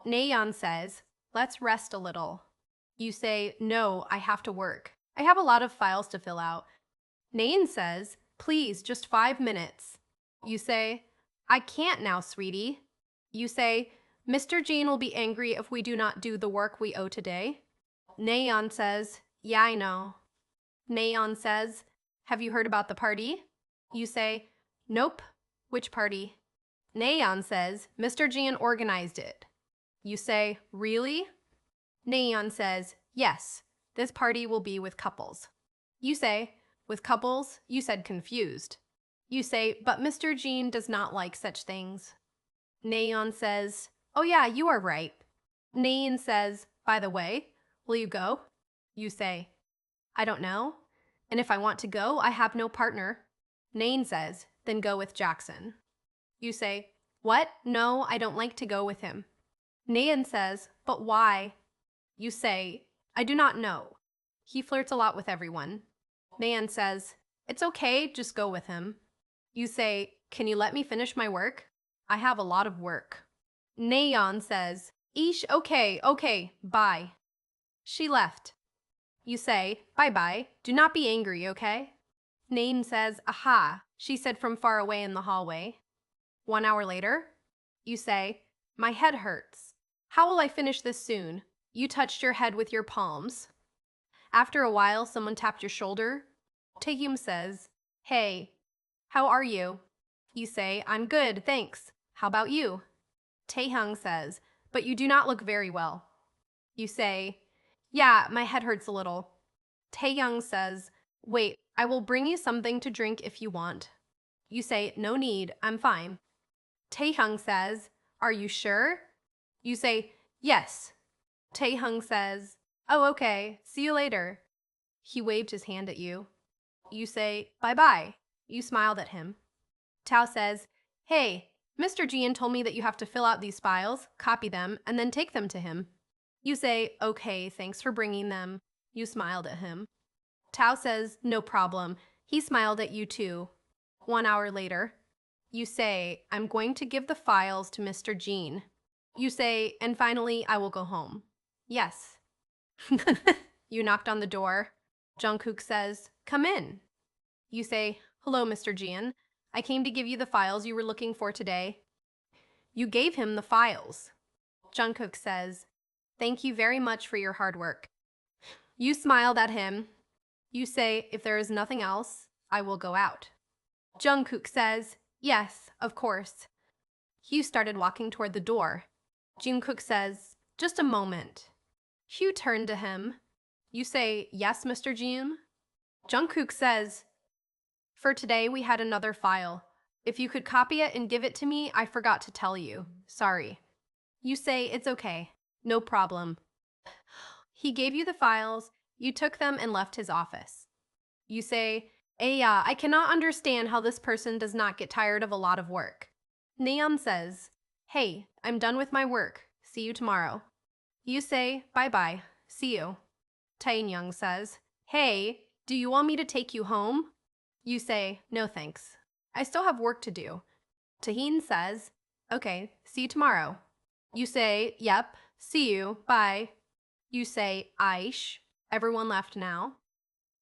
Nayeon says, let's rest a little. You say, no, I have to work. I have a lot of files to fill out. Nayeon says, please, just 5 minutes. You say, I can't now, sweetie. You say, Mr. Jean will be angry if we do not do the work we owe today. Nayeon says, yeah, I know. Nayeon says, have you heard about the party? You say, nope. Which party? Nayeon says, Mr. Jean organized it. You say, really? Nayeon says, yes. This party will be with couples. You say, with couples? You said confused. You say, but Mr. Jean does not like such things. Nayeon says, oh yeah, you are right. Nayeon says, by the way, will you go? You say, I don't know. And if I want to go, I have no partner. Nayeon says, then go with Jackson. You say, what? No, I don't like to go with him. Nayeon says, but why? You say, I do not know. He flirts a lot with everyone. Nayeon says, it's okay, just go with him. You say, can you let me finish my work? I have a lot of work. Nayeon says, Ish, okay, bye. She left. You say, bye-bye, do not be angry, okay? Nayeon says, aha, she said from far away in the hallway. 1 hour later, you say, my head hurts. How will I finish this soon? You touched your head with your palms. After a while, someone tapped your shoulder. Taehyum says, hey, how are you? You say, I'm good, thanks. How about you? Taehyung says, but you do not look very well. You say, yeah, my head hurts a little. Taehyung says, wait, I will bring you something to drink if you want. You say, no need, I'm fine. Taehyung says, are you sure? You say, yes. Taehyung says, oh, okay, see you later. He waved his hand at you. You say, bye-bye. You smiled at him. Tao says, hey, Mr. Jian told me that you have to fill out these files, copy them, and then take them to him. You say, okay, thanks for bringing them. You smiled at him. Tao says, no problem. He smiled at you too. 1 hour later, you say, I'm going to give the files to Mr. Jean. You say, and finally, I will go home. Yes. You knocked on the door. Jungkook says, come in. You say, hello, Mr. Jean. I came to give you the files you were looking for today. You gave him the files. Jungkook says, thank you very much for your hard work. You smiled at him. You say, if there is nothing else, I will go out. Jungkook says, yes, of course. Hugh started walking toward the door. Jungkook says, just a moment. Hugh turned to him. You say, yes, Mr. Jin? Jungkook says, for today we had another file. If you could copy it and give it to me, I forgot to tell you. Sorry. You say, it's okay. No problem. He gave you the files, you took them and left his office. You say, yeah, I cannot understand how this person does not get tired of a lot of work. Neon says, hey, I'm done with my work. See you tomorrow. You say, bye-bye. See you. Taehyung says, hey, do you want me to take you home? You say, no thanks. I still have work to do. Taehyung says, okay, see you tomorrow. You say, yep, see you, bye. You say, Aish, everyone left now.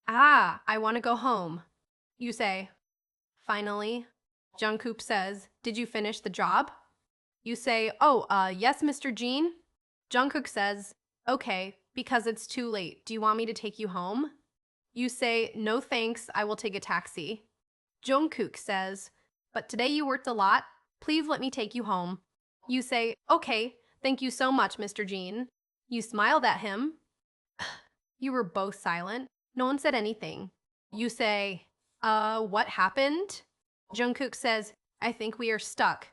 Ah, I want to go home. You say, finally. Jungkook says, did you finish the job? You say, yes, Mr. Jean. Jungkook says, okay, because it's too late. Do you want me to take you home? You say, no thanks, I will take a taxi. Jungkook says, but today you worked a lot. Please let me take you home. You say, okay, thank you so much, Mr. Jean. You smiled at him. You were both silent. No one said anything. You say, what happened? Jungkook says, I think we are stuck.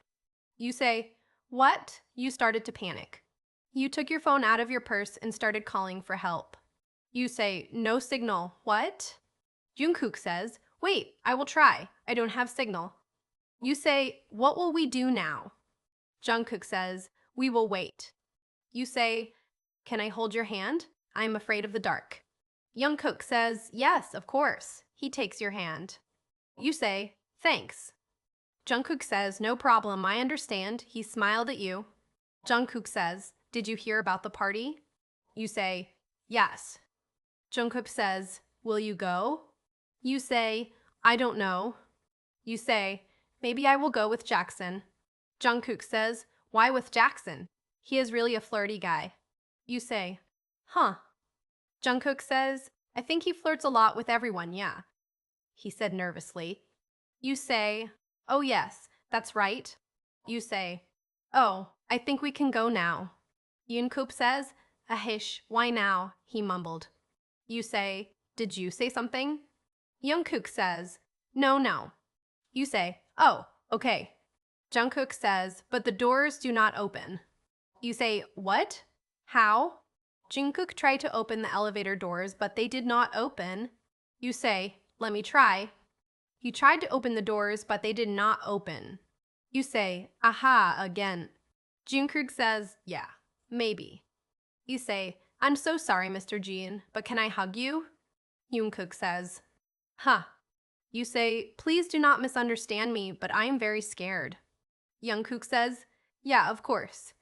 You say, what? You started to panic. You took your phone out of your purse and started calling for help. You say, no signal. What? Jungkook says, wait, I will try. I don't have signal. You say, what will we do now? Jungkook says, we will wait. You say, can I hold your hand? I'm afraid of the dark. Jungkook says, yes, of course. He takes your hand. You say, thanks. Jungkook says, no problem, I understand. He smiled at you. Jungkook says, did you hear about the party? You say, yes. Jungkook says, will you go? You say, I don't know. You say, maybe I will go with Jackson. Jungkook says, why with Jackson? He is really a flirty guy. You say, huh. Jungkook says, I think he flirts a lot with everyone, yeah. He said nervously. You say, oh yes, that's right. You say, oh, I think we can go now. Jungkook says, ahish, why now? He mumbled. You say, did you say something? Jungkook says, no. You say, oh, okay. Jungkook says, but the doors do not open. You say, what? How? Jungkook tried to open the elevator doors, but they did not open. You say, let me try. He tried to open the doors, but they did not open. You say, aha, again. Jungkook says, yeah, maybe. You say, I'm so sorry, Mr. Jin, but can I hug you? Jungkook says, huh. You say, please do not misunderstand me, but I am very scared. Jungkook says, yeah, of course.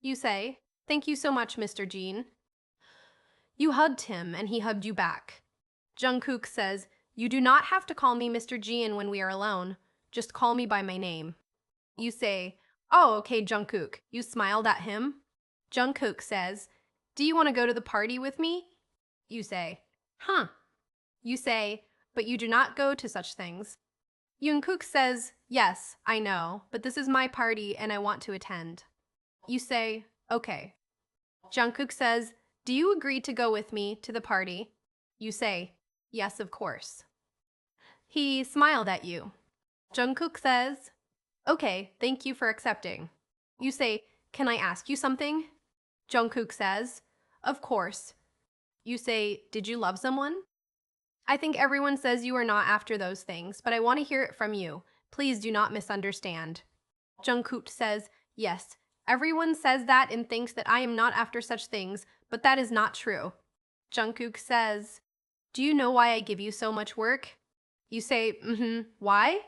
You say, thank you so much, Mr. Jin. You hugged him, and he hugged you back. Jungkook says, you do not have to call me Mr. Jin when we are alone. Just call me by my name. You say, oh, okay, Jungkook. You smiled at him. Jungkook says, do you want to go to the party with me? You say, huh. You say, but you do not go to such things. Jungkook says, yes, I know, but this is my party and I want to attend. You say, okay. Jungkook says, do you agree to go with me to the party? You say, yes, of course. He smiled at you. Jungkook says, okay, thank you for accepting. You say, can I ask you something? Jungkook says, of course. You say, did you love someone? I think everyone says you are not after those things, but I want to hear it from you. Please do not misunderstand. Jungkook says, yes, everyone says that and thinks that I am not after such things, but that is not true. Jungkook says, do you know why I give you so much work? You say, why?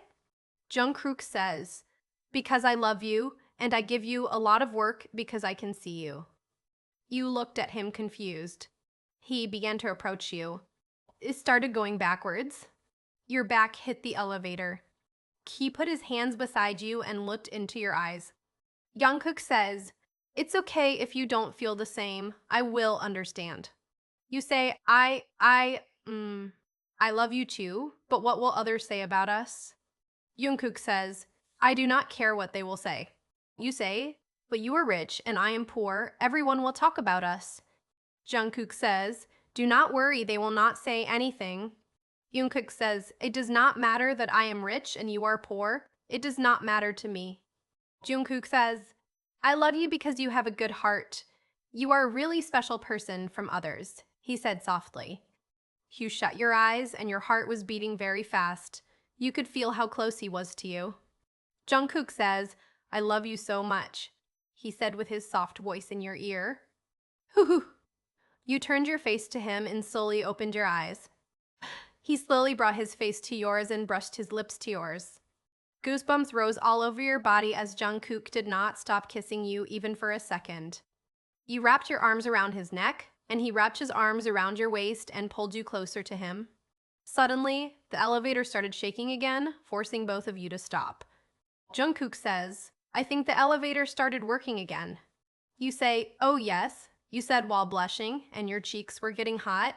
Jungkook says, because I love you, and I give you a lot of work because I can see you. You looked at him confused. He began to approach you. It started going backwards. Your back hit the elevator. He put his hands beside you and looked into your eyes. Jungkook says, it's okay if you don't feel the same. I will understand. You say, I love you too, but what will others say about us? Jungkook says, I do not care what they will say. You say, but you are rich and I am poor. Everyone will talk about us. Jungkook says, do not worry, they will not say anything. Jungkook says, it does not matter that I am rich and you are poor. It does not matter to me. Jungkook says, I love you because you have a good heart. You are a really special person from others, he said softly. You shut your eyes and your heart was beating very fast. You could feel how close he was to you. Jungkook says, I love you so much, he said with his soft voice in your ear. Hoo-hoo. You turned your face to him and slowly opened your eyes. He slowly brought his face to yours and brushed his lips to yours. Goosebumps rose all over your body as Jungkook did not stop kissing you even for a second. You wrapped your arms around his neck, and he wrapped his arms around your waist and pulled you closer to him. Suddenly, the elevator started shaking again, forcing both of you to stop. Jungkook says, I think the elevator started working again. You say, oh yes, you said while blushing, and your cheeks were getting hot.